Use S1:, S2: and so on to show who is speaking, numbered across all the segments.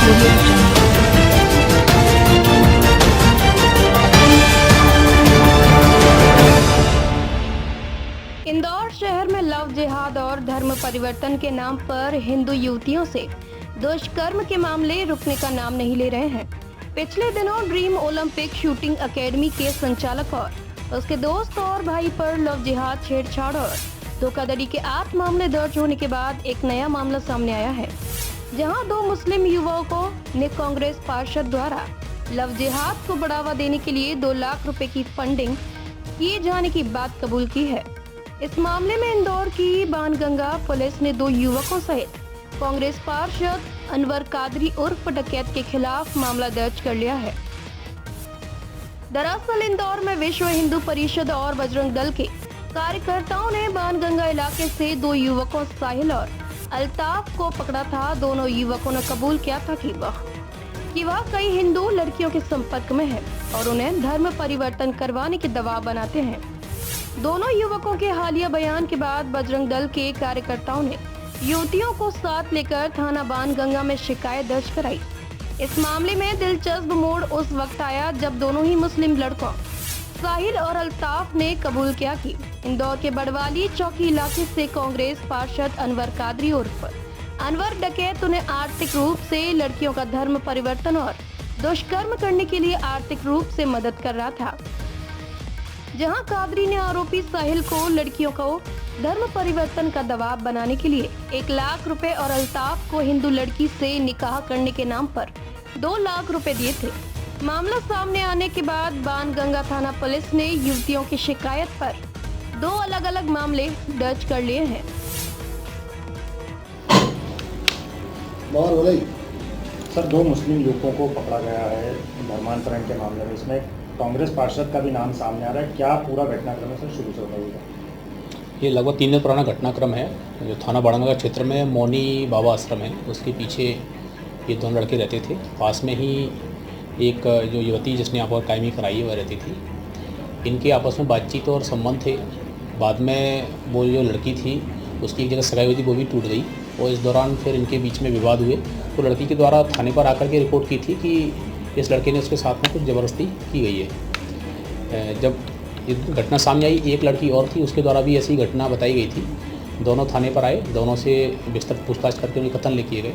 S1: Audio Jungle. Indore शहर में love जिहाद और धर्म परिवर्तन के नाम पर हिंदू युवतियों से दुष्कर्म के मामले रुकने का नाम नहीं ले रहे हैं। पिछले दिनों ड्रीम ओलंपिक शूटिंग एकेडमी के संचालक और उसके दोस्त और भाई पर लव जिहाद, छेड़छाड़ और धोखाधड़ी के 8 मामले दर्ज होने के बाद एक नया मामला सामने आया है, जहां 2 मुस्लिम युवकों ने कांग्रेस पार्षद द्वारा लव जिहाद को बढ़ावा देने के लिए 2 लाख रुपए की फंडिंग किए जाने की बात कबूल की है। इस मामले में इंदौर की बाणगंगा पुलिस ने 2 युवकों सहित कांग्रेस पार्षद अनवर कादरी उर्फ डकैत के खिलाफ मामला दर्ज कर लिया है। दरअसल इंदौर में विश्व हिंदू परिषद और बजरंग दल के कार्यकर्ताओं ने बाणगंगा इलाके से 2 युवकों साहिल और अल्ताफ को पकड़ा था। दोनों युवकों ने कबूल किया था कि वह कई हिंदू लड़कियों के संपर्क में है और उन्हें धर्म परिवर्तन करवाने के दबाव बनाते हैं। दोनों युवकों के हालिया बयान के बाद बजरंग दल के कार्यकर्ताओं ने युवतियों को साथ लेकर थाना बाणगंगा में शिकायत दर्ज कराई। इस मामले में दिलचस्प मोड़ उस वक्त आया जब दोनों ही मुस्लिम लड़कों साहिल और अल्ताफ ने कबूल किया कि इंदौर के बड़वाली चौकी इलाके से कांग्रेस पार्षद अनवर कादरी उर्फ अनवर डकैत उन्हें आर्थिक रूप से लड़कियों का धर्म परिवर्तन और दुष्कर्म करने के लिए आर्थिक रूप से मदद कर रहा था। जहां कादरी ने आरोपी साहिल को लड़कियों को धर्म परिवर्तन का दबाव बनाने के लिए 1 लाख रुपए और अल्ताफ को हिंदू लड़की से निकाह करने के नाम पर 2 लाख रुपए दिए थे। मामला सामने आने के बाद बाणगंगा थाना पुलिस ने युवतियों की शिकायत पर 2 अलग-अलग मामले दर्ज कर लिए हैं।
S2: सर, 2 मुस्लिम युवकों को पकड़ा गया है धर्मांतरण के मामले में। इसमें कांग्रेस पार्षद का भी नाम सामने आ रहा है। क्या पूरा घटनाक्रम है सर, शुरू से बताइएगा।
S3: ये लगभग 3 दिन पुराना घटनाक्रम है। जो थाना बाणगंगा क्षेत्र में मौनी बाबा आश्रम है, उसके पीछे ये 2 लड़के रहते थे। पास में ही एक जो युवती जिसने यहाँ पर कायमी कराई है वह रहती थी। इनके आपस में बातचीत और संबंध थे। बाद में वो जो लड़की थी उसकी एक जगह सगाई हुई थी, वो भी टूट गई और इस दौरान फिर इनके बीच में विवाद हुए। तो लड़की के द्वारा थाने पर आकर के रिपोर्ट की थी कि इस लड़के ने उसके साथ में कुछ ज़बरदस्ती की गई है। जब ये घटना सामने आई, एक लड़की और थी, उसके द्वारा भी ऐसी घटना बताई गई थी। दोनों थाने पर आए, दोनों से विस्तृत पूछताछ करके उन्हें कथन ले किए गए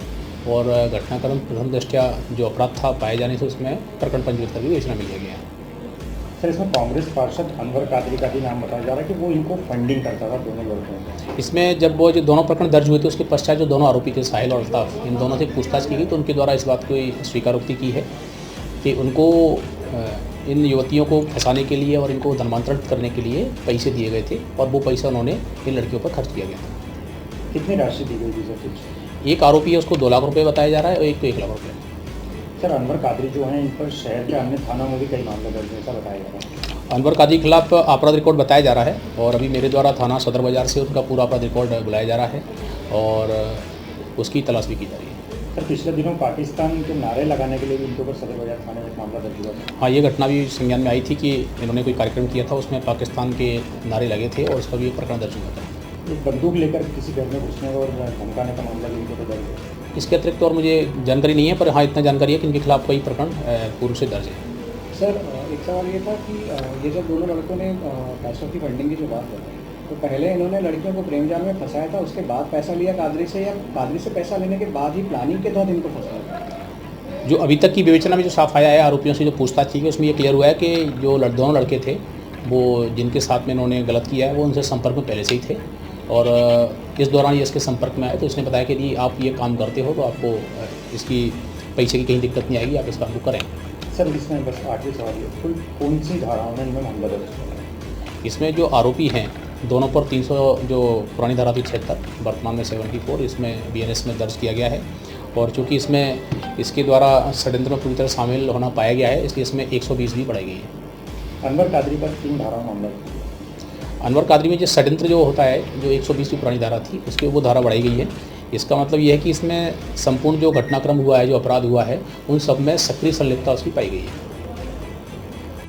S3: और घटनाक्रम प्रथम दृष्टया जो अपराध था पाए जाने से उसमें प्रकरण पंजीकृत करके विवेचना में लिया गया।
S2: सर, इसमें कांग्रेस पार्षद अनवर कादरी का भी नाम बताया जा रहा है कि वो इनको फंडिंग करता था, दोनों लड़कों को।
S3: इसमें जब वो जो दोनों प्रकरण दर्ज हुए थे उसके पश्चात जो दोनों आरोपी थे साहिल और अल्ताफ, इन दोनों से पूछताछ की गई तो उनके द्वारा इस बात को स्वीकारोक्ति की है कि उनको इन युवतियों को फंसाने के लिए और इनको धर्मांतरित करने के लिए पैसे दिए गए थे और वो पैसा उन्होंने इन लड़कियों पर खर्च किया गया था।
S2: कितनी राशि दी गई थी सर?
S3: एक आरोपी है, उसको 2 लाख रुपए बताया जा रहा है और एक को 1 लाख रुपये।
S2: सर, अनवर कादरी जो हैं, इन पर शहर के अन्य थानों में भी कई मामले दर्ज हैं, ऐसा बताया जा रहा है।
S3: अनवर कादरी के खिलाफ अपराध रिकॉर्ड बताया जा रहा है और अभी मेरे द्वारा थाना सदर बाजार से उनका पूरा अपराध रिकॉर्ड बुलाया जा रहा है और उसकी तलाश भी की जा रही है।
S2: सर, पिछले दिनों पाकिस्तान के नारे लगाने के लिए भी इनके ऊपर सदर बाजार थाने में एक मामला दर्ज हुआ था।
S3: हाँ, ये घटना भी संज्ञान में आई थी कि इन्होंने कोई कार्यक्रम किया था, उसमें पाकिस्तान के नारे लगे थे और उसका भी एक प्रकरण दर्ज हुआ था।
S2: एक बंदूक लेकर किसी घर में घुसने और धमकाने का मामला भी इनके ऊपर दर्ज है।
S3: इसके अतिरिक्त और मुझे जानकारी नहीं है, पर हाँ इतना जानकारी है कि इनके खिलाफ कई प्रकरण पूर्व से दर्ज है।
S4: सर, एक सवाल ये था कि ये जब दोनों लड़कों ने पैसों की फंडिंग की जो बात बताई, तो पहले इन्होंने लड़कियों को प्रेम जाल में फंसाया था, उसके बाद पैसा लिया कादरी से, या कादरी से पैसा लेने के बाद ही प्लानिंग के तहत इनको फंसाया?
S3: जो अभी तक की विवेचना में जो साफ आया है, आरोपियों से जो पूछताछ की गई उसमें ये क्लियर हुआ है कि जो दोनों लड़के थे वो जिनके साथ में इन्होंने गलत किया है वो उनसे संपर्क में पहले से ही थे और इस दौरान ये इसके संपर्क में आए तो इसने बताया कि यदि आप ये काम करते हो तो आपको इसकी पैसे की कहीं दिक्कत नहीं आएगी, आप इस काम को करें।
S2: सर, इसमें बस आखिरी सवाल है, कुल कौन सी धाराओं में इनमें मामला दर्ज है?
S3: इसमें जो आरोपी हैं दोनों पर 300 जो पुरानी धारा थी 76, वर्तमान में 74 इसमें BNS में दर्ज किया गया है और चूँकि इसमें इसके द्वारा षड्यंत्र में पूरी तरह शामिल होना पाया गया है इसलिए इसमें 120 भी बढ़ाई गई है।
S2: अनवर कादरी पर 3 धाराओं में मामला है।
S3: अनवर कादरी में जो षड्यंत्र जो होता है, जो 120 की पुरानी धारा थी उसके वो धारा बढ़ाई गई है। इसका मतलब ये है कि इसमें संपूर्ण जो घटनाक्रम हुआ है, जो अपराध हुआ है, उन सब में सक्रिय संलिप्तता उसकी पाई गई है।